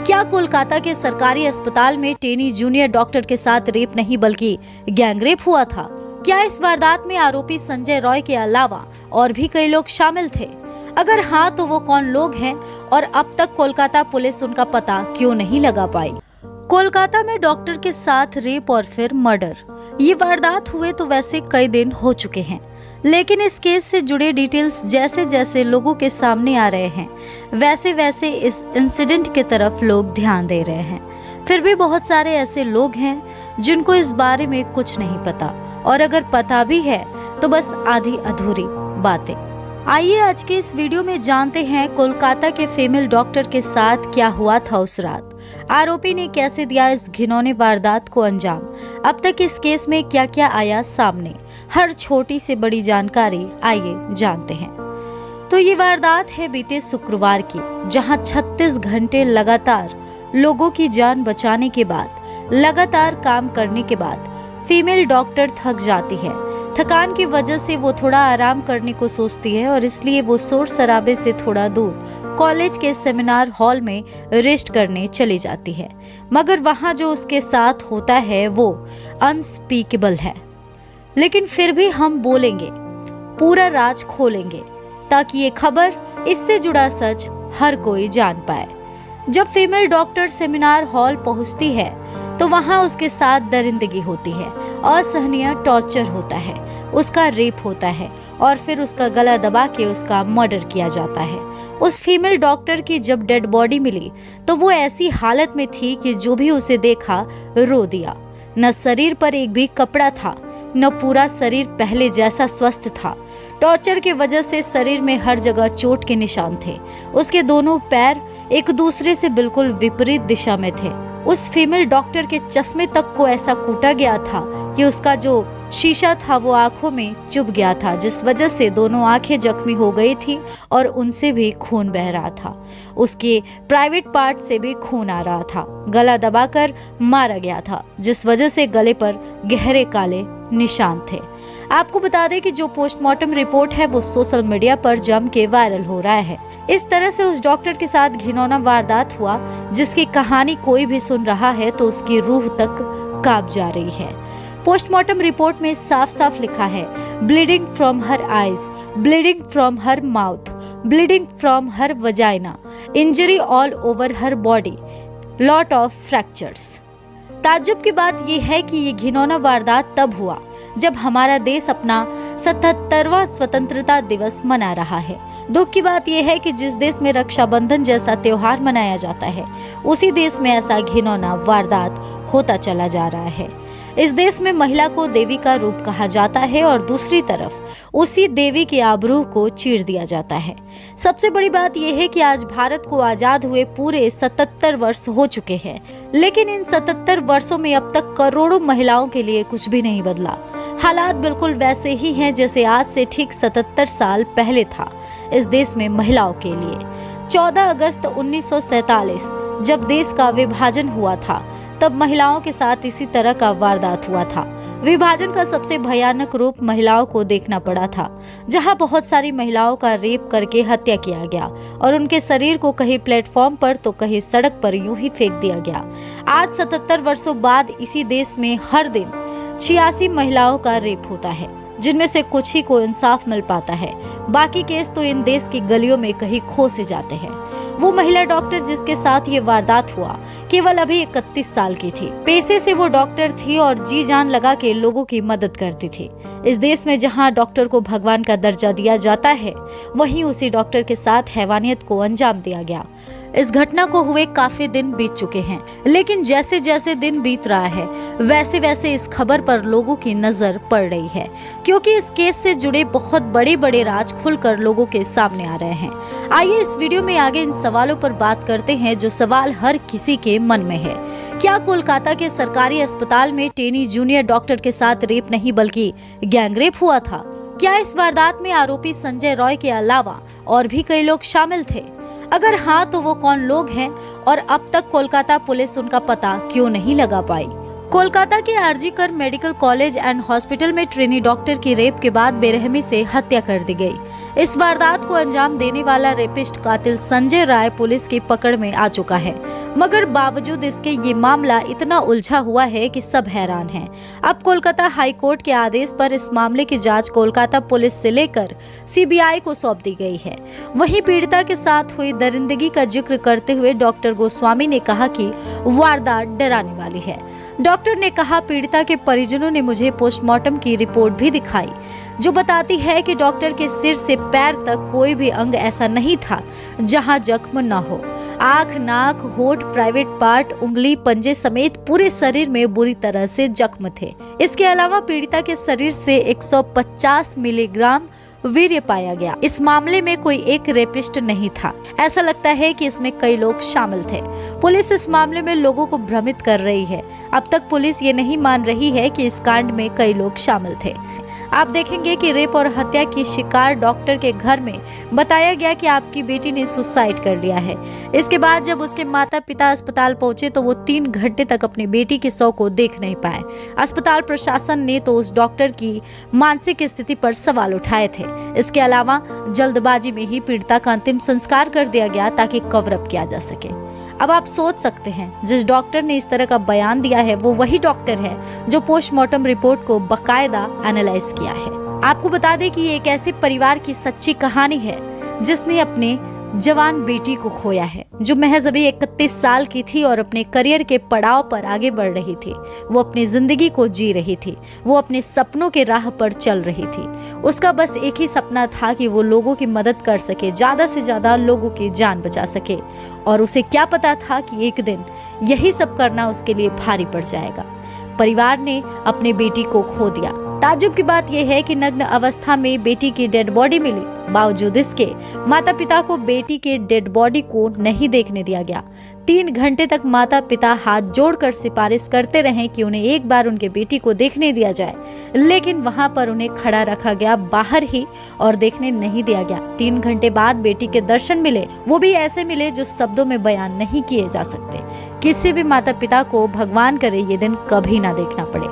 क्या कोलकाता के सरकारी अस्पताल में टेनी जूनियर डॉक्टर के साथ रेप नहीं बल्कि गैंगरेप हुआ था? क्या इस वारदात में आरोपी संजय रॉय के अलावा और भी कई लोग शामिल थे? अगर हाँ तो वो कौन लोग हैं और अब तक कोलकाता पुलिस उनका पता क्यों नहीं लगा पाई? कोलकाता में डॉक्टर के साथ रेप और फिर मर्डर, ये वारदात हुए तो वैसे कई दिन हो चुके हैं, लेकिन इस केस से जुड़े डिटेल्स जैसे जैसे लोगों के सामने आ रहे हैं वैसे वैसे इस इंसिडेंट की तरफ लोग ध्यान दे रहे हैं। फिर भी बहुत सारे ऐसे लोग हैं जिनको इस बारे में कुछ नहीं पता, और अगर पता भी है तो बस आधी अधूरी बातें। आइए आज के इस वीडियो में जानते हैं कोलकाता के फीमेल डॉक्टर के साथ क्या हुआ था उस रात, आरोपी ने कैसे दिया इस घिनौने वारदात को अंजाम, अब तक इस केस में क्या क्या आया सामने, हर छोटी से बड़ी जानकारी आइए जानते हैं। तो ये वारदात है बीते शुक्रवार की, जहां 36 घंटे लगातार लोगों की जान बचाने के बाद, लगातार काम करने के बाद फीमेल डॉक्टर थक जाती है। थकान की वजह से वो थोड़ा आराम करने को सोचती है और इसलिए वो शोर शराबे से थोड़ा दूर कॉलेज के सेमिनार हॉल में रेस्ट करने चली जाती है। मगर वहाँ जो उसके साथ होता है वो अनस्पीकेबल है। लेकिन फिर भी हम बोलेंगे, पूरा राज खोलेंगे ताकि ये खबर, इससे जुड़ा सच हर कोई जान पाए। जब फीमेल डॉक्टर सेमिनार हॉल पहुंचती है तो वहां उसके साथ दरिंदगी होती है, असहनीय टॉर्चर होता है, उसका रेप होता है और फिर उसका गला दबा के उसका मर्डर किया जाता है। उस फीमेल डॉक्टर की जब डेड बॉडी मिली तो वो ऐसी हालत में थी कि जो भी उसे देखा रो दिया। न शरीर पर एक भी कपड़ा था, न पूरा शरीर पहले जैसा स्वस्थ था। टॉर्चर की वजह से शरीर में हर जगह चोट के निशान थे। उसके दोनों पैर एक दूसरे से बिल्कुल विपरीत दिशा में थे। उस फीमेल डॉक्टर के चश्मे तक को ऐसा कूटा गया था कि उसका जो शीशा था वो आंखों में चुभ गया था, जिस वजह से दोनों आंखें जख्मी हो गई थी और उनसे भी खून बह रहा था। उसके प्राइवेट पार्ट से भी खून आ रहा था। गला दबाकर मारा गया था, जिस वजह से गले पर गहरे काले निशान थे। आपको बता दें कि जो पोस्टमार्टम रिपोर्ट है वो सोशल मीडिया पर जम के वायरल हो रहा है। इस तरह से उस डॉक्टर के साथ घिनौना वारदात हुआ, जिसकी कहानी कोई भी सुन रहा है तो उसकी रूह तक कांप जा रही है। पोस्टमार्टम रिपोर्ट में साफ साफ लिखा है, bleeding from her eyes, bleeding from her mouth, bleeding from her vagina, injury all over her body, lot of fractures. ताज्जुब की बात यह है कि ये घिनौना वारदात तब हुआ जब हमारा देश अपना 77वां स्वतंत्रता दिवस मना रहा है। दुख की बात यह है कि जिस देश में रक्षाबंधन जैसा त्योहार मनाया जाता है, उसी देश में ऐसा घिनौना वारदात होता चला जा रहा है। इस देश में महिला को देवी का रूप कहा जाता है और दूसरी तरफ उसी देवी के आबरूह को चीर दिया जाता है। सबसे बड़ी बात यह है कि आज भारत को आजाद हुए पूरे 77 वर्ष हो चुके हैं, लेकिन इन 77 वर्षों में अब तक करोड़ों महिलाओं के लिए कुछ भी नहीं बदला। हालात बिल्कुल वैसे ही हैं जैसे आज से ठीक 77 साल पहले था इस देश में महिलाओं के लिए। 14 अगस्त 1947 जब देश का विभाजन हुआ था, तब महिलाओं के साथ इसी तरह का वारदात हुआ था। विभाजन का सबसे भयानक रूप महिलाओं को देखना पड़ा था, जहां बहुत सारी महिलाओं का रेप करके हत्या किया गया और उनके शरीर को कहीं प्लेटफॉर्म पर तो कहीं सड़क पर यूं ही फेंक दिया गया। आज 77 वर्षों बाद इसी देश में हर दिन 86 महिलाओं का रेप होता है, जिनमें से कुछ ही को इंसाफ मिल पाता है। बाकी केस तो इन देश की गलियों में कहीं खो से जाते हैं। वो महिला डॉक्टर जिसके साथ ये वारदात हुआ केवल अभी 31 साल की थी। पेशे से वो डॉक्टर थी और जी जान लगा के लोगों की मदद करती थी। इस देश में जहां डॉक्टर को भगवान का दर्जा दिया जाता है, वहीं उसी डॉक्टर के साथ हैवानियत को अंजाम दिया गया। इस घटना को हुए काफी दिन बीत चुके हैं, लेकिन जैसे जैसे दिन बीत रहा है वैसे वैसे इस खबर पर लोगों की नजर पड़ रही है, क्योंकि इस केस से जुड़े बहुत बड़े बड़े राज खुलकर लोगों के सामने आ रहे हैं। आइए इस वीडियो में आगे इन सवालों पर बात करते हैं जो सवाल हर किसी के मन में है। क्या कोलकाता के सरकारी अस्पताल में टेनी जूनियर डॉक्टर के साथ रेप नहीं बल्कि गैंगरेप हुआ था? क्या इस वारदात में आरोपी संजय रॉय के अलावा और भी कई लोग शामिल थे? अगर हाँ तो वो कौन लोग हैं और अब तक कोलकाता पुलिस उनका पता क्यों नहीं लगा पाई? कोलकाता के RG Kar medical college and hospital में ट्रेनी डॉक्टर की रेप के बाद बेरहमी से हत्या कर दी गई। इस वारदात को अंजाम देने वाला रेपिस्ट कातिल संजय राय पुलिस की पकड़ में आ चुका है, मगर बावजूद इसके ये मामला इतना उलझा हुआ है कि सब हैरान हैं। अब कोलकाता हाई कोर्ट के आदेश पर इस मामले की जांच कोलकाता पुलिस से लेकर सीबीआई को सौंप दी गई है। वहीं पीड़िता के साथ हुई दरिंदगी का जिक्र करते हुए डॉक्टर गोस्वामी ने कहा कि वारदात डराने वाली है। डॉक्टर ने कहा, पीड़िता के परिजनों ने मुझे पोस्टमार्टम की रिपोर्ट भी दिखाई जो बताती है कि डॉक्टर के सिर से पैर तक कोई भी अंग ऐसा नहीं था जहां जख्म न हो। आंख, नाक, होठ, प्राइवेट पार्ट, उंगली, पंजे समेत पूरे शरीर में बुरी तरह से जख्म थे। इसके अलावा पीड़िता के शरीर से 150 मिलीग्राम वीर्य पाया गया। इस मामले में कोई एक रेपिस्ट नहीं था। ऐसा लगता है कि इसमें कई लोग शामिल थे। पुलिस इस मामले में लोगों को भ्रमित कर रही है। अब तक पुलिस ये नहीं मान रही है कि इस कांड में कई लोग शामिल थे। आप देखेंगे कि रेप और हत्या की शिकार डॉक्टर के घर में बताया गया कि आपकी बेटी ने सुसाइड कर लिया है। इसके बाद जब उसके माता पिता अस्पताल पहुंचे तो वो 3 घंटे तक अपनी बेटी के शव को देख नहीं पाए। अस्पताल प्रशासन ने तो उस डॉक्टर की मानसिक स्थिति पर सवाल उठाए थे। इसके अलावा जल्दबाजी में ही पीड़िता का अंतिम संस्कार कर दिया गया ताकि कवर अप किया जा सके। अब आप सोच सकते हैं, जिस डॉक्टर ने इस तरह का बयान दिया है वो वही डॉक्टर है जो पोस्टमार्टम रिपोर्ट को बाकायदा एनालाइज किया है। आपको बता दें कि ये एक ऐसे परिवार की सच्ची कहानी है जिसने अपने जवान बेटी को खोया है, जो महज अभी 31 साल की थी और अपने करियर के पड़ाव पर आगे बढ़ रही थी। वो अपनी जिंदगी को जी रही थी, वो अपने सपनों के राह पर चल रही थी। उसका बस एक ही सपना था कि वो लोगों की मदद कर सके, ज्यादा से ज्यादा लोगों की जान बचा सके। और उसे क्या पता था कि एक दिन यही सब करना उसके लिए भारी पड़ जाएगा। परिवार ने अपने बेटी को खो दिया। ताज्जुब की बात यह है कि नग्न अवस्था में बेटी की डेड बॉडी मिली, बावजूद इसके माता पिता को बेटी के डेड बॉडी को नहीं देखने दिया गया। 3 घंटे तक माता पिता हाथ जोड़कर सिफारिश करते रहे कि उन्हें एक बार उनके बेटी को देखने दिया जाए, लेकिन वहां पर उन्हें खड़ा रखा गया बाहर ही और देखने नहीं दिया गया। 3 घंटे बाद बेटी के दर्शन मिले, वो भी ऐसे मिले जो शब्दों में बयान नहीं किए जा सकते। किसी भी माता पिता को भगवान करे ये दिन कभी ना देखना पड़े।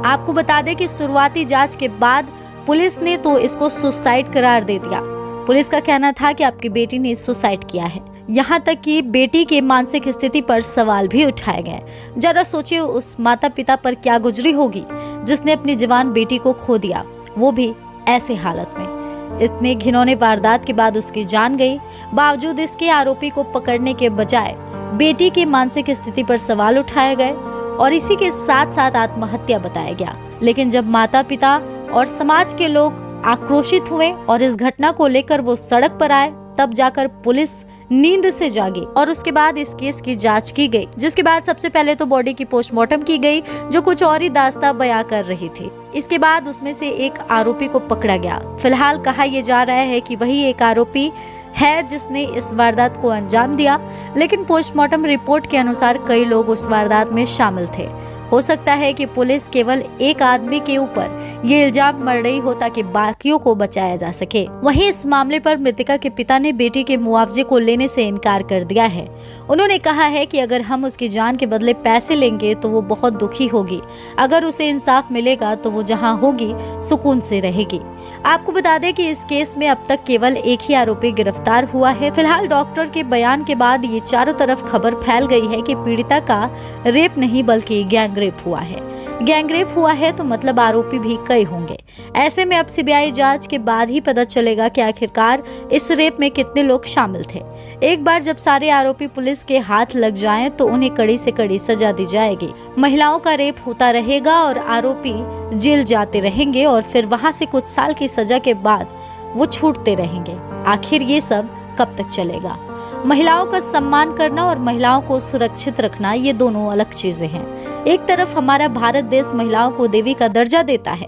आपको बता दें कि शुरुआती जांच के बाद पुलिस ने तो इसको सुसाइड करार दे दिया। पुलिस का कहना था कि आपकी बेटी ने सुसाइड किया है। यहाँ तक कि बेटी के मानसिक स्थिति पर सवाल भी उठाए गए। जरा सोचिए उस माता पिता पर क्या गुजरी होगी जिसने अपनी जवान बेटी को खो दिया, वो भी ऐसे हालत में। इतने घिनौने वारदात के बाद उसकी जान गई, बावजूद इसके आरोपी को पकड़ने के बजाय बेटी की मानसिक स्थिति पर सवाल उठाए गए और इसी के साथ साथ आत्महत्या बताया गया। लेकिन जब माता पिता और समाज के लोग आक्रोशित हुए और इस घटना को लेकर वो सड़क पर आए, तब जाकर पुलिस नींद से जागी और उसके बाद इस केस की जांच की गई, जिसके बाद सबसे पहले तो बॉडी की पोस्टमार्टम की गई जो कुछ और ही दास्तां बयां कर रही थी। इसके बाद उसमें से एक आरोपी को पकड़ा गया। फिलहाल कहा यह जा रहा है कि वही एक आरोपी है जिसने इस वारदात को अंजाम दिया, लेकिन पोस्टमार्टम रिपोर्ट के अनुसार कई लोग उस वारदात में शामिल थे। हो सकता है कि पुलिस केवल एक आदमी के ऊपर ये इल्जाम मर रही हो ताकि बाकियों को बचाया जा सके। वहीं इस मामले पर मृतका के पिता ने बेटी के मुआवजे को लेने से इनकार कर दिया है। उन्होंने कहा है कि अगर हम उसकी जान के बदले पैसे लेंगे तो वो बहुत दुखी होगी, अगर उसे इंसाफ मिलेगा तो वो जहां होगी सुकून से रहेगी। आपको बता दें कि इस केस में अब तक केवल एक ही आरोपी गिरफ्तार हुआ है। फिलहाल डॉक्टर के बयान के बाद ये चारों तरफ खबर फैल गई है कि पीड़िता का रेप नहीं बल्कि गैंगरेप हुआ है। गैंगरेप हुआ है तो मतलब आरोपी भी कई होंगे। ऐसे में अब सीबीआई जांच के बाद ही पता चलेगा कि आखिरकार इस रेप में कितने लोग शामिल थे। एक बार जब सारे आरोपी पुलिस के हाथ लग जाएं तो उन्हें कड़ी से कड़ी सजा दी जाएगी। महिलाओं का रेप होता रहेगा और आरोपी जेल जाते रहेंगे और फिर वहां से कुछ साल की सजा के बाद वो छूटते रहेंगे। आखिर ये सब कब तक चलेगा? महिलाओं का सम्मान करना और महिलाओं को सुरक्षित रखना ये दोनों अलग चीजें हैं। एक तरफ हमारा भारत देश महिलाओं को देवी का दर्जा देता है,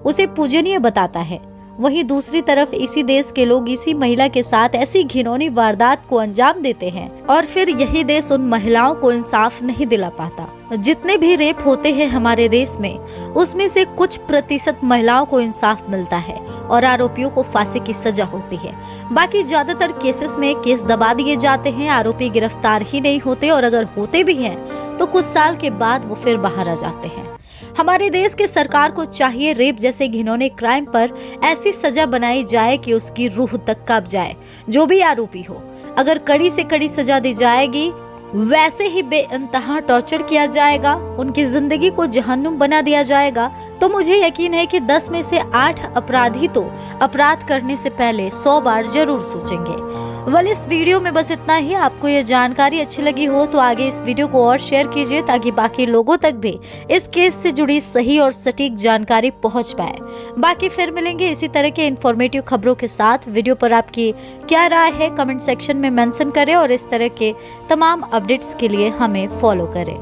उसे पूजनीय बताता है, वहीं दूसरी तरफ इसी देश के लोग इसी महिला के साथ ऐसी घिनौनी वारदात को अंजाम देते हैं और फिर यही देश उन महिलाओं को इंसाफ नहीं दिला पाता। जितने भी रेप होते हैं हमारे देश में, उसमें से कुछ प्रतिशत महिलाओं को इंसाफ मिलता है और आरोपियों को फांसी की सजा होती है। बाकी ज्यादातर केसेस में केस दबा दिए जाते हैं, आरोपी गिरफ्तार ही नहीं होते और अगर होते भी हैं तो कुछ साल के बाद वो फिर बाहर आ जाते हैं। हमारे देश की सरकार को चाहिए रेप जैसे घिनौने क्राइम पर ऐसी सजा बनाई जाए कि उसकी रूह तक कांप जाए। जो भी आरोपी हो, अगर कड़ी से कड़ी सजा दी जाएगी, वैसे ही बेइंतहा टॉर्चर किया जाएगा, उनकी जिंदगी को जहन्नुम बना दिया जाएगा, तो मुझे यकीन है कि 10 में से 8 अपराधी तो अपराध करने से पहले 100 बार जरूर सोचेंगे। वेल, इस वीडियो में बस इतना ही। आपको ये जानकारी अच्छी लगी हो तो आगे इस वीडियो को और शेयर कीजिए ताकि बाकी लोगों तक भी इस केस से जुड़ी सही और सटीक जानकारी पहुंच पाए। बाकी फिर मिलेंगे इसी तरह के इंफॉर्मेटिव खबरों के साथ। वीडियो पर आपकी क्या राय है कमेंट सेक्शन में मेंशन करें और इस तरह के तमाम अपडेट्स के लिए हमें फॉलो करें।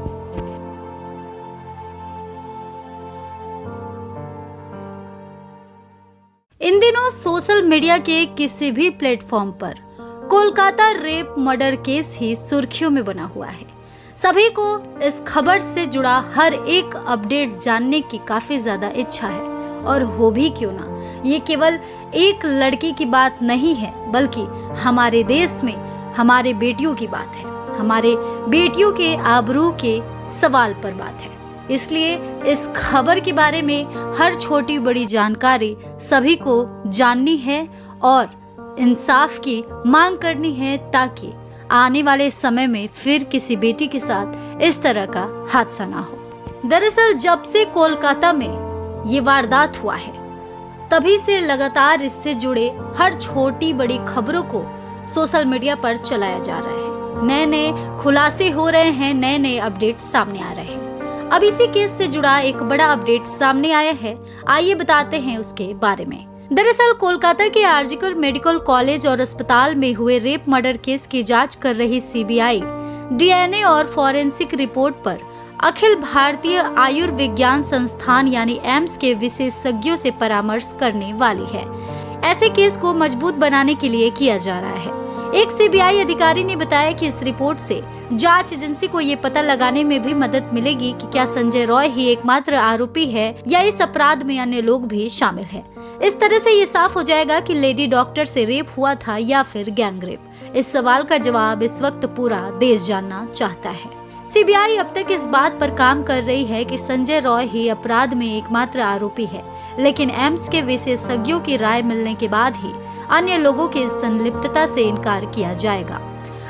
इन दिनों सोशल मीडिया के किसी भी प्लेटफॉर्म पर कोलकाता रेप मर्डर केस ही सुर्खियों में बना हुआ है। सभी को इस खबर से जुड़ा हर एक अपडेट जानने की काफी ज्यादा इच्छा है और हो भी क्यों ना। ये केवल एक लड़की की बात नहीं है, बल्कि हमारे देश में हमारे बेटियों की बात है। हमारे बेटियों के आबरू के सवाल पर बात है। इसलिए इस खबर के बारे में हर छोटी बड़ी जानकारी सभी को जाननी है और इंसाफ की मांग करनी है, ताकि आने वाले समय में फिर किसी बेटी के साथ इस तरह का हादसा ना हो। दरअसल जब से कोलकाता में ये वारदात हुआ है, तभी से लगातार इससे जुड़े हर छोटी बड़ी खबरों को सोशल मीडिया पर चलाया जा रहा है। नए नए खुलासे हो रहे हैं, नए नए अपडेट सामने आ रहे हैं। अब इसी केस से जुड़ा एक बड़ा अपडेट सामने आया है, आइए बताते हैं उसके बारे में। दरअसल कोलकाता के आरजीकर मेडिकल कॉलेज और अस्पताल में हुए रेप मर्डर केस की जांच कर रही सीबीआई डीएनए और फॉरेंसिक रिपोर्ट पर अखिल भारतीय आयुर्विज्ञान संस्थान यानी एम्स के विशेषज्ञों से परामर्श करने वाली है। ऐसे केस को मजबूत बनाने के लिए किया जा रहा है। एक सीबीआई अधिकारी ने बताया कि इस रिपोर्ट से जांच एजेंसी को ये पता लगाने में भी मदद मिलेगी कि क्या संजय रॉय ही एकमात्र आरोपी है या इस अपराध में अन्य लोग भी शामिल हैं। इस तरह से ये साफ हो जाएगा कि लेडी डॉक्टर से रेप हुआ था या फिर गैंगरेप। इस सवाल का जवाब इस वक्त पूरा देश जानना चाहता है। सीबीआई अब तक इस बात पर काम कर रही है कि संजय रॉय ही अपराध में एकमात्र आरोपी है, लेकिन एम्स के विशेषज्ञों की राय मिलने के बाद ही अन्य लोगों की संलिप्तता से इनकार किया जाएगा।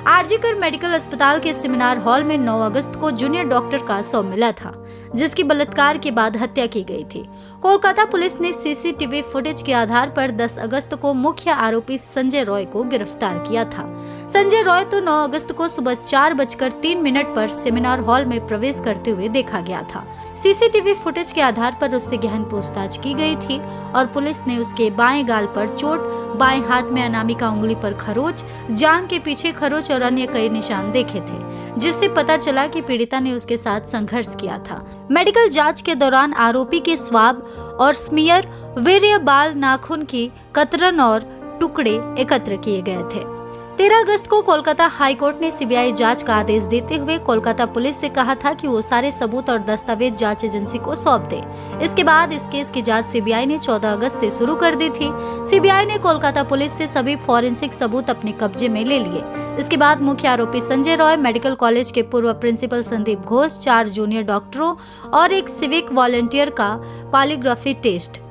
आरजीकर मेडिकल अस्पताल के सेमिनार हॉल में 9 अगस्त को जूनियर डॉक्टर का शव मिला था, जिसकी बलात्कार के बाद हत्या की गई थी। कोलकाता पुलिस ने सीसीटीवी फुटेज के आधार पर 10 अगस्त को मुख्य आरोपी संजय रॉय को गिरफ्तार किया था। संजय रॉय तो 9 अगस्त को सुबह 4:03 पर सेमिनार हॉल में प्रवेश करते हुए देखा गया था। सीसीटीवी फुटेज के आधार पर उससे गहन पूछताछ की गई थी और पुलिस ने उसके बाएं गाल पर चोट, बाएं हाथ में अनामिका उंगली पर खरोच, जांघ के पीछे खरोच और अन्य कई निशान देखे थे, जिससे पता चला कि पीड़िता ने उसके साथ संघर्ष किया था। मेडिकल जांच के दौरान आरोपी के स्वाब और स्मीयर, वीर्य, बाल, नाखून की कतरन और टुकड़े एकत्र किए गए थे। 13 अगस्त को कोलकाता हाई कोर्ट ने सीबीआई जांच का आदेश देते हुए कोलकाता पुलिस से कहा था कि वो सारे सबूत और दस्तावेज जांच एजेंसी को सौंप दे। इसके बाद इस केस की जांच सीबीआई ने 14 अगस्त से शुरू कर दी थी। सीबीआई ने कोलकाता पुलिस से सभी फॉरेंसिक सबूत अपने कब्जे में ले लिए। इसके बाद मुख्य आरोपी संजय रॉय, मेडिकल कॉलेज के पूर्व प्रिंसिपल संदीप घोष, 4 जूनियर डॉक्टरों और एक सिविक वॉलंटियर का पॉलीग्राफी टेस्ट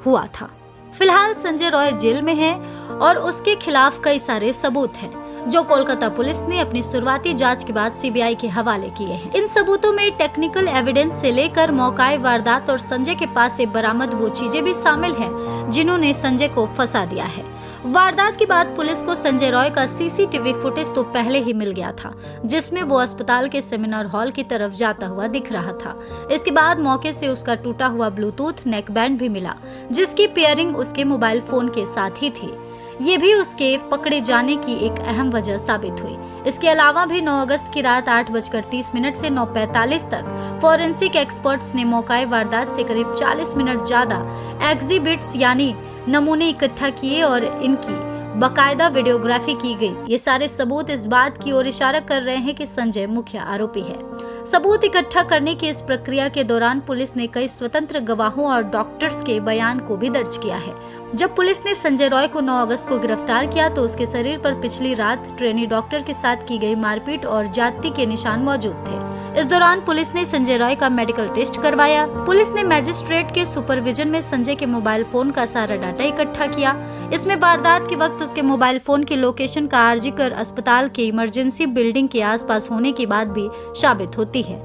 हुआ था। फिलहाल संजय रॉय जेल में है और उसके खिलाफ कई सारे सबूत हैं, जो कोलकाता पुलिस ने अपनी शुरुआती जांच के बाद सीबीआई के हवाले किए हैं। इन सबूतों में टेक्निकल एविडेंस से लेकर मौकाए वारदात और संजय के पास से बरामद वो चीजें भी शामिल हैं जिन्होंने संजय को फंसा दिया है। वारदात के बाद पुलिस को संजय रॉय का सीसीटीवी फुटेज तो पहले ही मिल गया था, जिसमें वो अस्पताल के सेमिनार हॉल की तरफ जाता हुआ दिख रहा था। इसके बाद मौके से उसका टूटा हुआ ब्लूटूथ नेक बैंड भी मिला, जिसकी पेयरिंग उसके मोबाइल फोन के साथ ही थी। ये भी उसके पकड़े जाने की एक अहम वजह साबित हुई। इसके अलावा भी 9 अगस्त की रात 8:30 से 9:45 तक फॉरेंसिक एक्सपर्ट्स ने मौकाए वारदात से करीब 40 मिनट ज्यादा एग्जिबिट्स यानी नमूने इकट्ठा किए और इनकी बाकायदा वीडियोग्राफी की गई। ये सारे सबूत इस बात की ओर इशारा कर रहे हैं कि संजय मुख्य आरोपी है। सबूत इकट्ठा करने की इस प्रक्रिया के दौरान पुलिस ने कई स्वतंत्र गवाहों और डॉक्टर्स के बयान को भी दर्ज किया है। जब पुलिस ने संजय रॉय को 9 अगस्त को गिरफ्तार किया तो उसके शरीर पर पिछली रात ट्रेनी डॉक्टर के साथ की गई मारपीट और ज्यादती के निशान मौजूद थे। इस दौरान पुलिस ने संजय रॉय का मेडिकल टेस्ट करवाया। पुलिस ने मजिस्ट्रेट के सुपरविजन में संजय के मोबाइल फोन का सारा डाटा इकट्ठा किया। इसमें वारदात के वक्त उसके मोबाइल फोन की लोकेशन का आरजीकर अस्पताल के इमरजेंसी बिल्डिंग के आसपास होने की बात भी साबित होती है।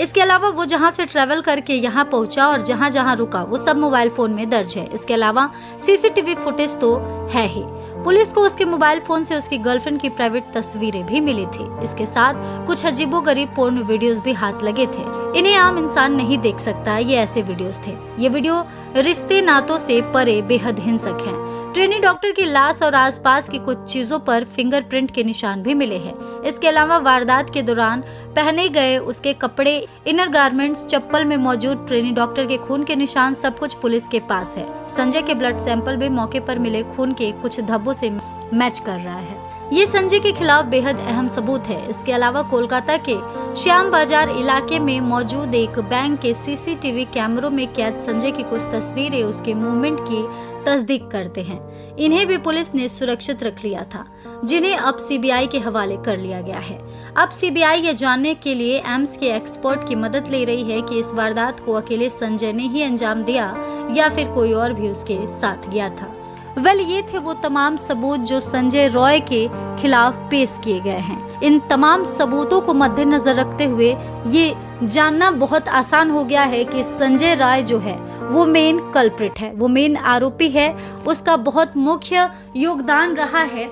इसके अलावा वो जहां से ट्रेवल करके यहां पहुंचा और जहां जहां रुका वो सब मोबाइल फोन में दर्ज है। इसके अलावा सीसीटीवी फुटेज तो है ही। पुलिस को उसके मोबाइल फोन से उसकी गर्लफ्रेंड की प्राइवेट तस्वीरें भी मिली थी। इसके साथ कुछ अजीबोगरीब पोर्न वीडियोस भी हाथ लगे थे। इन्हें आम इंसान नहीं देख सकता, ये ऐसे वीडियोस थे। ये वीडियो रिश्ते नातों से परे बेहद हिंसक हैं। ट्रेनी डॉक्टर की लाश और आसपास की कुछ चीजों पर फिंगरप्रिंट के निशान भी मिले हैं। इसके अलावा वारदात के दौरान पहने गए उसके कपड़े, इनर गारमेंट्स, चप्पल में मौजूद ट्रेनी डॉक्टर के खून के निशान सब कुछ पुलिस के पास है। संजय के ब्लड सैंपल भी मौके पर मिले खून के कुछ धब्बों से मैच कर रहा है। ये संजय के खिलाफ बेहद अहम सबूत है। इसके अलावा कोलकाता के श्याम बाजार इलाके में मौजूद एक बैंक के सीसीटीवी कैमरों में कैद संजय की कुछ तस्वीरें उसके मूवमेंट की तस्दीक करते हैं। इन्हें भी पुलिस ने सुरक्षित रख लिया था, जिन्हें अब सीबीआई के हवाले कर लिया गया है। अब सीबीआई ये जानने के लिए एम्स के एक्सपर्ट की मदद ले रही है कि इस वारदात को अकेले संजय ने ही अंजाम दिया या फिर कोई और भी उसके साथ गया था। ये थे वो तमाम सबूत जो संजय रॉय के खिलाफ पेश किए गए हैं। इन तमाम सबूतों को मद्देनजर रखते हुए ये जानना बहुत आसान हो गया है कि संजय रॉय जो है वो मेन कल्प्रिट है, वो मेन आरोपी है। उसका बहुत मुख्य योगदान रहा है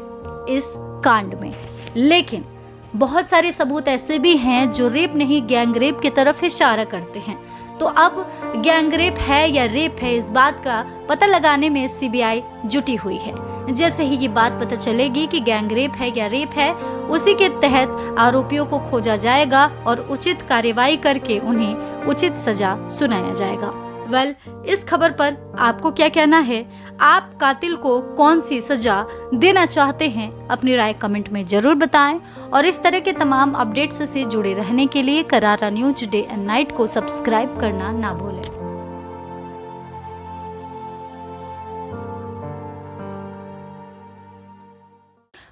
इस कांड में। लेकिन बहुत सारे सबूत ऐसे भी हैं जो रेप नहीं गैंग रेप की तरफ इशारा करते हैं। तो अब गैंग रेप है या रेप है, इस बात का पता लगाने में सीबीआई जुटी हुई है। जैसे ही ये बात पता चलेगी कि गैंग रेप है या रेप है, उसी के तहत आरोपियों को खोजा जाएगा और उचित कार्रवाई करके उन्हें उचित सजा सुनाया जाएगा। इस खबर पर आपको क्या कहना है? आप कातिल को कौन सी सजा देना चाहते हैं? अपनी राय कमेंट में जरूर बताएं और इस तरह के तमाम अपडेट्स से जुड़े रहने के लिए करारा न्यूज डे एंड नाइट को सब्सक्राइब करना ना भूलें।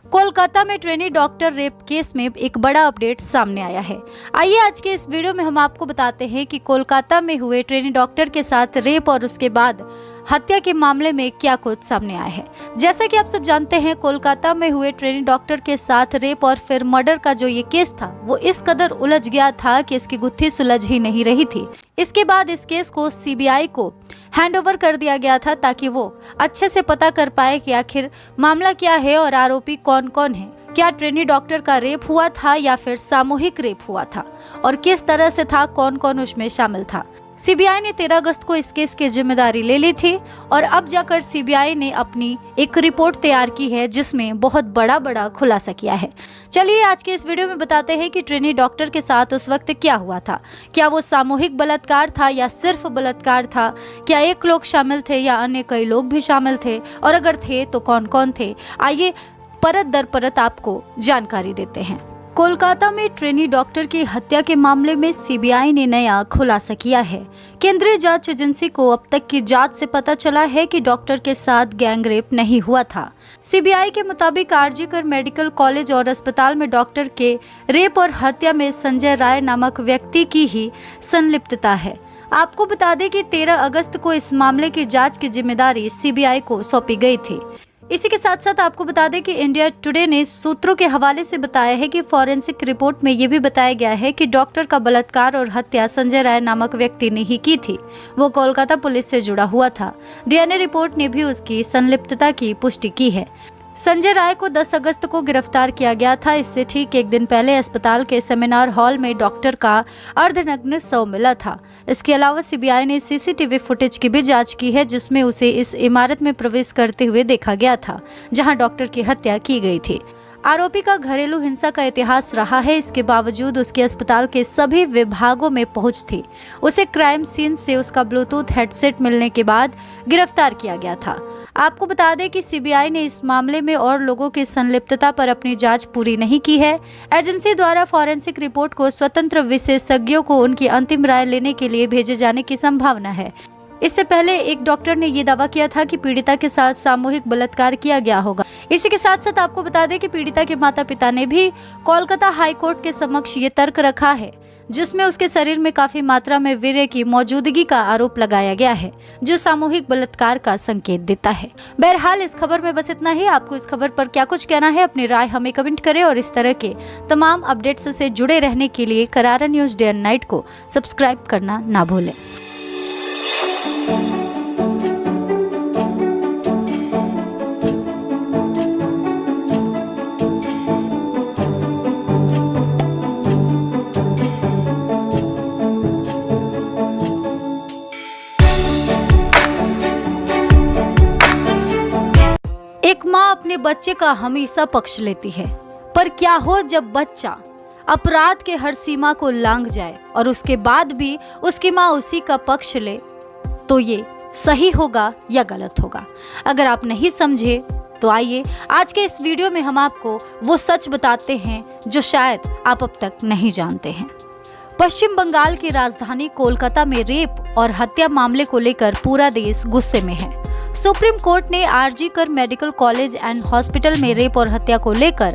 कोलकाता में ट्रेनी डॉक्टर रेप केस में एक बड़ा अपडेट सामने आया है। आइए आज के इस वीडियो में हम आपको बताते हैं कि कोलकाता में हुए ट्रेनी डॉक्टर के साथ रेप और उसके बाद हत्या के मामले में क्या कुछ सामने आया है। जैसा कि आप सब जानते हैं, कोलकाता में हुए ट्रेनी डॉक्टर के साथ रेप और फिर मर्डर का जो ये केस था वो इस कदर उलझ गया था कि इसकी गुत्थी सुलझ ही नहीं रही थी। इसके बाद इस केस को सीबीआई को हैंडओवर कर दिया गया था ताकि वो अच्छे से पता कर पाए कि आखिर मामला क्या है और आरोपी कौन कौन है। क्या ट्रेनी डॉक्टर का रेप हुआ था या फिर सामूहिक रेप हुआ था और किस तरह से था, कौन कौन उसमें शामिल था। सीबीआई ने 13 अगस्त को इस केस की जिम्मेदारी ले ली थी और अब जाकर सीबीआई ने अपनी एक रिपोर्ट तैयार की है जिसमें बहुत बड़ा खुलासा किया है। चलिए आज के इस वीडियो में बताते हैं कि ट्रेनी डॉक्टर के साथ उस वक्त क्या हुआ था। क्या वो सामूहिक बलात्कार था या सिर्फ बलात्कार था? क्या एक लोग शामिल थे या अन्य कई लोग भी शामिल थे, और अगर थे तो कौन कौन थे? आइए परत दर परत आपको जानकारी देते हैं। कोलकाता में ट्रेनी डॉक्टर की हत्या के मामले में सीबीआई ने नया खुलासा किया है। केंद्रीय जांच एजेंसी को अब तक की जांच से पता चला है कि डॉक्टर के साथ गैंग रेप नहीं हुआ था। सीबीआई के मुताबिक आरजीकर मेडिकल कॉलेज और अस्पताल में डॉक्टर के रेप और हत्या में संजय राय नामक व्यक्ति की ही संलिप्तता है। आपको बता दें कि 13 अगस्त को इस मामले की जांच की जिम्मेदारी सीबीआई को सौंपी गई थी। इसी के साथ साथ आपको बता दें कि इंडिया टुडे ने सूत्रों के हवाले से बताया है कि फॉरेंसिक रिपोर्ट में ये भी बताया गया है कि डॉक्टर का बलात्कार और हत्या संजय राय नामक व्यक्ति ने ही की थी। वो कोलकाता पुलिस से जुड़ा हुआ था। डीएनए रिपोर्ट ने भी उसकी संलिप्तता की पुष्टि की है। संजय राय को 10 अगस्त को गिरफ्तार किया गया था। इससे ठीक एक दिन पहले अस्पताल के सेमिनार हॉल में डॉक्टर का अर्धनग्न शव मिला था। इसके अलावा सीबीआई ने सीसीटीवी फुटेज की भी जांच की है, जिसमें उसे इस इमारत में प्रवेश करते हुए देखा गया था जहां डॉक्टर की हत्या की गई थी। आरोपी का घरेलू हिंसा का इतिहास रहा है। इसके बावजूद उसके अस्पताल के सभी विभागों में पहुंच थी। उसे क्राइम सीन से उसका ब्लूटूथ हेडसेट मिलने के बाद गिरफ्तार किया गया था। आपको बता दें कि सीबीआई ने इस मामले में और लोगों की संलिप्तता पर अपनी जांच पूरी नहीं की है। एजेंसी द्वारा फॉरेंसिक रिपोर्ट को स्वतंत्र विशेषज्ञों को उनकी अंतिम राय लेने के लिए भेजे जाने की संभावना है। इससे पहले एक डॉक्टर ने ये दावा किया था कि पीड़िता के साथ सामूहिक बलात्कार किया गया होगा। इसी के साथ साथ आपको बता दें कि पीड़िता के माता पिता ने भी कोलकाता हाई कोर्ट के समक्ष ये तर्क रखा है, जिसमें उसके शरीर में काफी मात्रा में वीर्य की मौजूदगी का आरोप लगाया गया है, जो सामूहिक बलात्कार का संकेत देता है। बहरहाल इस खबर में बस इतना ही। आपको इस खबर पर क्या कुछ कहना है, अपनी राय हमें कमेंट करें और इस तरह के तमाम अपडेट्स से जुड़े रहने के लिए करारा न्यूज डे एंड नाइट को सब्सक्राइब करना ना भूलें। एक माँ अपने बच्चे का हमेशा पक्ष लेती है, पर क्या हो जब बच्चा अपराध के हर सीमा को लांघ जाए और उसके बाद भी उसकी माँ उसी का पक्ष ले, तो ये सही होगा या गलत होगा? अगर आप नहीं समझे तो आइए आज के इस वीडियो में हम आपको वो सच बताते हैं जो शायद आप अब तक नहीं जानते हैं। पश्चिम बंगाल की राजधानी कोलकाता में रेप और हत्या मामले को लेकर पूरा देश गुस्से में है। सुप्रीम कोर्ट ने आरजी कर मेडिकल कॉलेज एंड हॉस्पिटल में रेप और हत्या को लेकर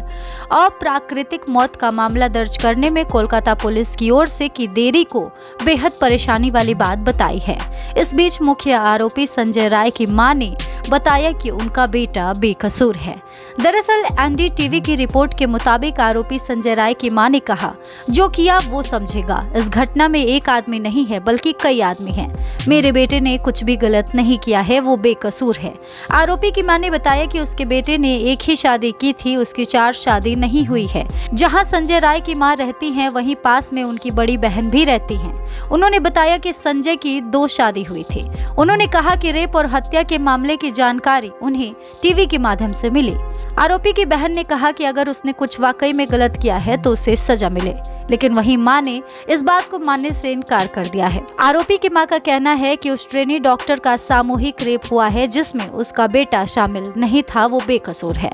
अप्राकृतिक मौत का मामला दर्ज करने में कोलकाता पुलिस की ओर से की देरी को बेहद परेशानी वाली बात बताई है। इस बीच मुख्य आरोपी संजय राय की मां ने बताया कि उनका बेटा बेकसूर है। दरअसल एनडीटीवी की रिपोर्ट के मुताबिक आरोपी संजय राय की मां ने कहा, जो किया वो समझेगा। इस घटना में एक आदमी नहीं है बल्कि कई आदमी हैं। मेरे बेटे ने कुछ भी गलत नहीं किया है, वो बेकसूर है। आरोपी की मां ने बताया कि उसके बेटे ने एक ही शादी की थी, उसकी 4 शादी नहीं हुई है। जहां संजय राय की मां रहती हैं, वहीं पास में उनकी बड़ी बहन भी रहती हैं। उन्होंने बताया कि संजय की 2 शादी हुई थी। उन्होंने कहा कि रेप और हत्या के मामले की जानकारी उन्हें टीवी के माध्यम से मिली। आरोपी की बहन ने कहा कि अगर उसने कुछ वाकई में गलत किया है तो उसे सजा मिले, लेकिन वहीं मां ने इस बात को मानने से इनकार कर दिया है। आरोपी की मां का कहना है कि उस ट्रेनी डॉक्टर का सामूहिक रेप हुआ है जिसमें उसका बेटा शामिल नहीं था, वो बेकसूर है।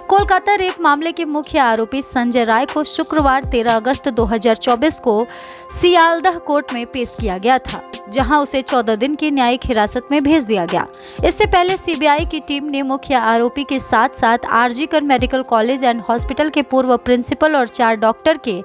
कोलकाता रेप मामले के मुख्य आरोपी संजय राय को शुक्रवार 13 अगस्त 2024 को सियालदह कोर्ट में पेश किया गया था, जहां उसे 14 दिन की न्यायिक हिरासत में भेज दिया गया। इससे पहले सीबीआई की टीम ने मुख्य आरोपी के साथ साथ आरजी कर मेडिकल कॉलेज एंड हॉस्पिटल के पूर्व प्रिंसिपल और 4 डॉक्टर के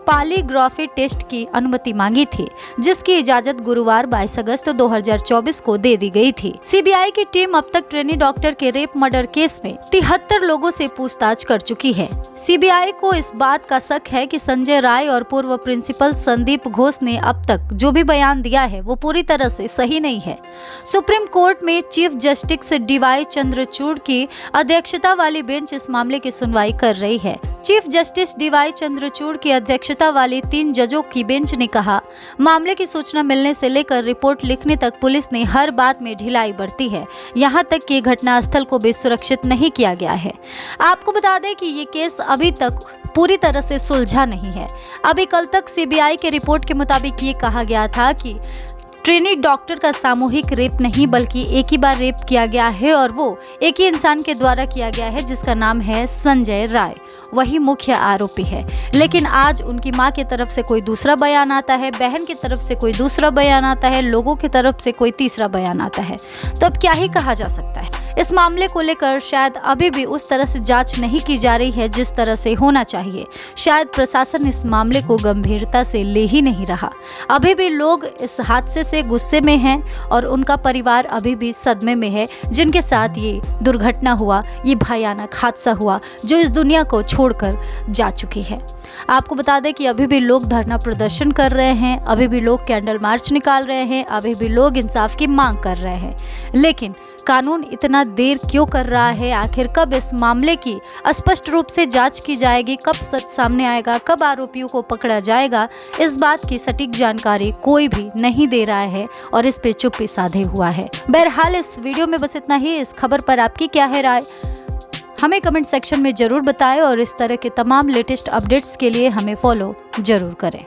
पॉलीग्राफी टेस्ट की अनुमति मांगी थी, जिसकी इजाजत गुरुवार 22 अगस्त 2024 को दे दी गई थी। सीबीआई की टीम अब तक ट्रेनी डॉक्टर के रेप मर्डर केस में 73 लोगों से पूछताछ कर चुकी है। सीबीआई को इस बात का शक है कि संजय राय और पूर्व प्रिंसिपल संदीप घोष ने अब तक जो भी बयान दिया है वो पूरी तरह से सही नहीं है। सुप्रीम कोर्ट में चीफ जस्टिस डीवाई चंद्रचूड़ की अध्यक्षता वाली बेंच इस मामले की सुनवाई कर रही है। चीफ जस्टिस डीवाई चंद्रचूड़ की अध्यक्षता वाली 3 जजों की बेंच ने कहा, मामले की सूचना मिलने से लेकर रिपोर्ट लिखने तक पुलिस ने हर बात में ढिलाई बरती है, यहाँ तक कि घटनास्थल को भी सुरक्षित नहीं किया गया है। आपको बता दें कि ये केस अभी तक पूरी तरह से सुलझा नहीं है। अभी कल तक सीबीआई के रिपोर्ट के मुताबिक ये कहा गया था कि ट्रेनी डॉक्टर का सामूहिक रेप नहीं बल्कि एक ही बार रेप किया गया है और वो एक ही इंसान के द्वारा किया गया है जिसका नाम है संजय राय, वही मुख्य आरोपी है। लेकिन आज उनकी मां की तरफ से कोई दूसरा बयान आता है, बहन की तरफ से कोई दूसरा बयान आता है, लोगों की तरफ से कोई तीसरा बयान आता है। तो अब क्या ही कहा जा सकता है? इस मामले को लेकर शायद अभी भी उस तरह से जांच नहीं की जा रही है जिस तरह से होना चाहिए। शायद प्रशासन इस मामले को गंभीरता से ले ही नहीं रहा। अभी भी लोग इस हादसे से गुस्से में हैं और उनका परिवार अभी भी सदमे में है, जिनके साथ ये दुर्घटना हुआ, ये भयानक हादसा हुआ जो इस दुनिया को छोड़कर जा चुकी है। आपको बता दें कि अभी भी लोग धरना प्रदर्शन कर रहे हैं, अभी भी लोग कैंडल मार्च निकाल रहे हैं, अभी भी लोग इंसाफ की मांग कर रहे हैं। लेकिन कानून इतना देर क्यों कर रहा है? आखिर कब इस मामले की स्पष्ट रूप से जांच की जाएगी? कब सच सामने आएगा? कब आरोपियों को पकड़ा जाएगा? इस बात की सटीक जानकारी कोई भी नहीं दे रहा है और इस पे चुप्पी साधे हुआ है। बहरहाल इस वीडियो में बस इतना ही। इस खबर पर आपकी क्या है राय, हमें कमेंट सेक्शन में जरूर बताएं और इस तरह के तमाम लेटेस्ट अपडेट्स के लिए हमें फॉलो जरूर करें।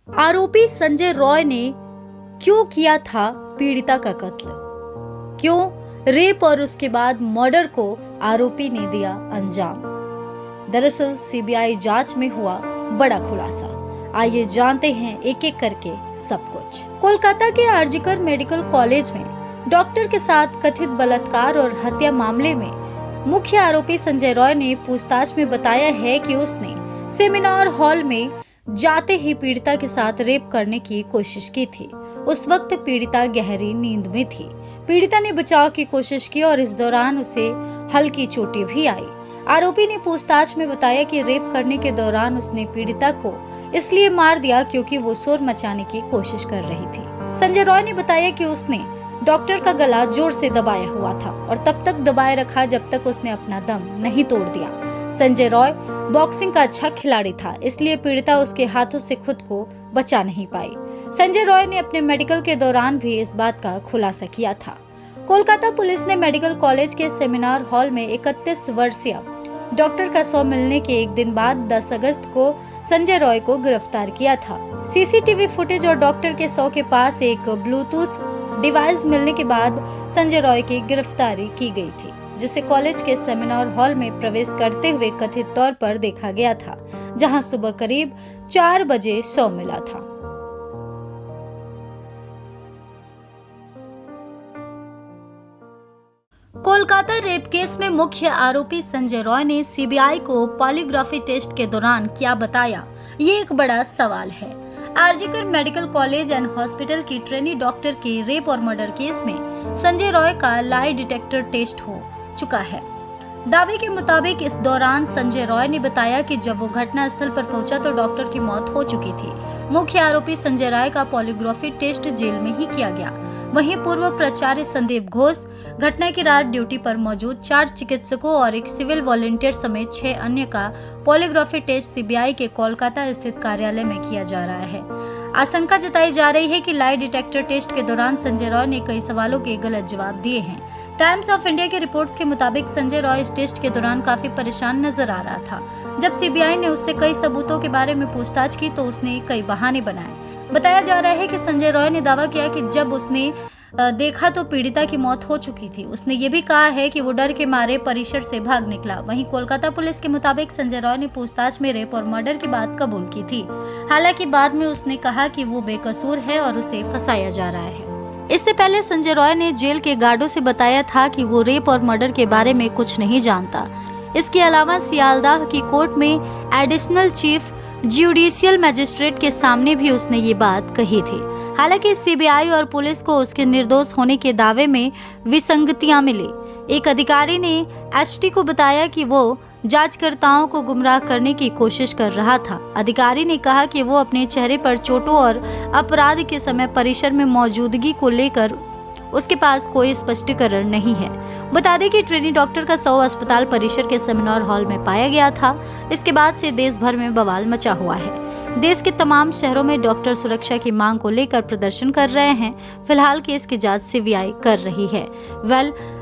आरोपी संजय रॉय ने क्यों किया था पीड़िता का कत्ल? क्यों रेप और उसके बाद मर्डर को आरोपी ने दिया अंजाम? दरअसल सीबीआई जांच में हुआ बड़ा खुलासा। आइए जानते हैं एक एक करके सब कुछ। कोलकाता के आरजीकर मेडिकल कॉलेज में डॉक्टर के साथ कथित बलात्कार और हत्या मामले में मुख्य आरोपी संजय रॉय ने पूछताछ में बताया है कि उसने सेमिनार हॉल में जाते ही पीड़िता के साथ रेप करने की कोशिश की थी। उस वक्त पीड़िता गहरी नींद में थी। पीड़िता ने बचाव की कोशिश की और इस दौरान उसे हल्की चोटें भी आई। आरोपी ने पूछताछ में बताया कि रेप करने के दौरान उसने पीड़िता को इसलिए मार दिया क्योंकि वो शोर मचाने की कोशिश कर रही थी। संजय रॉय ने बताया कि उसने डॉक्टर का गला जोर से दबाया हुआ था और तब तक दबाए रखा जब तक उसने अपना दम नहीं तोड़ दिया। संजय रॉय बॉक्सिंग का अच्छा खिलाड़ी था, इसलिए पीड़िता उसके हाथों से खुद को बचा नहीं पाई। संजय रॉय ने अपने मेडिकल के दौरान भी इस बात का खुलासा किया था। कोलकाता पुलिस ने मेडिकल कॉलेज के सेमिनार हॉल में 31 वर्षीय डॉक्टर का शव मिलने के एक दिन बाद 10 अगस्त को संजय रॉय को गिरफ्तार किया था। सीसीटीवी फुटेज और डॉक्टर के शव के पास एक ब्लूटूथ डिवाइस मिलने के बाद संजय रॉय की गिरफ्तारी की गई थी, जिसे कॉलेज के सेमिनार हॉल में प्रवेश करते हुए कथित तौर पर देखा गया था, जहां सुबह करीब 4 बजे शव मिला था। कोलकाता रेप केस में मुख्य आरोपी संजय रॉय ने सीबीआई को पॉलीग्राफी टेस्ट के दौरान क्या बताया, ये एक बड़ा सवाल है। RG Kar medical college and hospital की ट्रेनी डॉक्टर के रेप और मर्डर केस में संजय रॉय का लाई डिटेक्टर टेस्ट हो चुका है। दावे के मुताबिक इस दौरान संजय रॉय ने बताया कि जब वो घटना स्थल पर पहुंचा तो डॉक्टर की मौत हो चुकी थी। मुख्य आरोपी संजय रॉय का पॉलीग्राफी टेस्ट जेल में ही किया गया। वहीं पूर्व प्राचार्य संदीप घोष, घटना की रात ड्यूटी पर मौजूद 4 चिकित्सकों और एक सिविल वॉलंटियर समेत 6 अन्य का पॉलीग्राफी टेस्ट सीबीआई के कोलकाता स्थित कार्यालय में किया जा रहा है। आशंका जताई जा रही है कि लाई डिटेक्टर टेस्ट के दौरान संजय रॉय ने कई सवालों के गलत जवाब दिए हैं। टाइम्स ऑफ इंडिया के रिपोर्ट्स के मुताबिक संजय रॉय इस टेस्ट के दौरान काफी परेशान नजर आ रहा था। जब सीबीआई ने उससे कई सबूतों के बारे में पूछताछ की तो उसने कई बहाने बनाए। बताया जा रहा है कि संजय रॉय ने दावा किया कि जब उसने देखा तो पीड़िता की मौत हो चुकी थी। उसने ये भी कहा है कि वो डर के मारे परिसर से भाग निकला। वहीं कोलकाता पुलिस के मुताबिक संजय रॉय ने पूछताछ में रेप और मर्डर की बात कबूल की थी। हालांकि बाद में उसने कहा कि वो बेकसूर है और उसे फंसाया जा रहा है। इससे पहले संजय रॉय ने जेल के गार्डों से बताया था कि वो रेप और मर्डर के बारे में कुछ नहीं जानता। इसके अलावा सियालदाह की कोर्ट में एडिशनल चीफ ज्यूडिशियल मजिस्ट्रेट के सामने भी उसने ये बात कही थी। हालांकि सीबीआई और पुलिस को उसके निर्दोष होने के दावे में विसंगतियां मिली। एक अधिकारी ने एचटी को बताया कि वो जांचकर्ताओं को गुमराह करने की कोशिश कर रहा था। अधिकारी ने कहा कि वो अपने चेहरे पर चोटों और अपराध के समय परिसर में मौजूदगी को लेकर उसके पास कोई स्पष्टीकरण नहीं है। बता दें कि ट्रेनी डॉक्टर का शव अस्पताल परिसर के सेमिनार हॉल में पाया गया था। इसके बाद से देश भर में बवाल मचा हुआ है। देश के तमाम शहरों में डॉक्टर सुरक्षा की मांग को लेकर प्रदर्शन कर रहे हैं। फिलहाल केस की जांच सीबीआई कर रही है।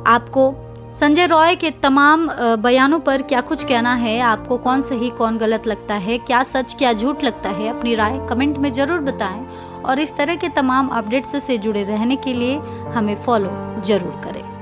आपको संजय रॉय के तमाम बयानों पर क्या कुछ कहना है? आपको कौन सही कौन गलत लगता है? क्या सच क्या झूठ लगता है? अपनी राय कमेंट में जरूर बताएं और इस तरह के तमाम अपडेट्स से जुड़े रहने के लिए हमें फॉलो जरूर करें।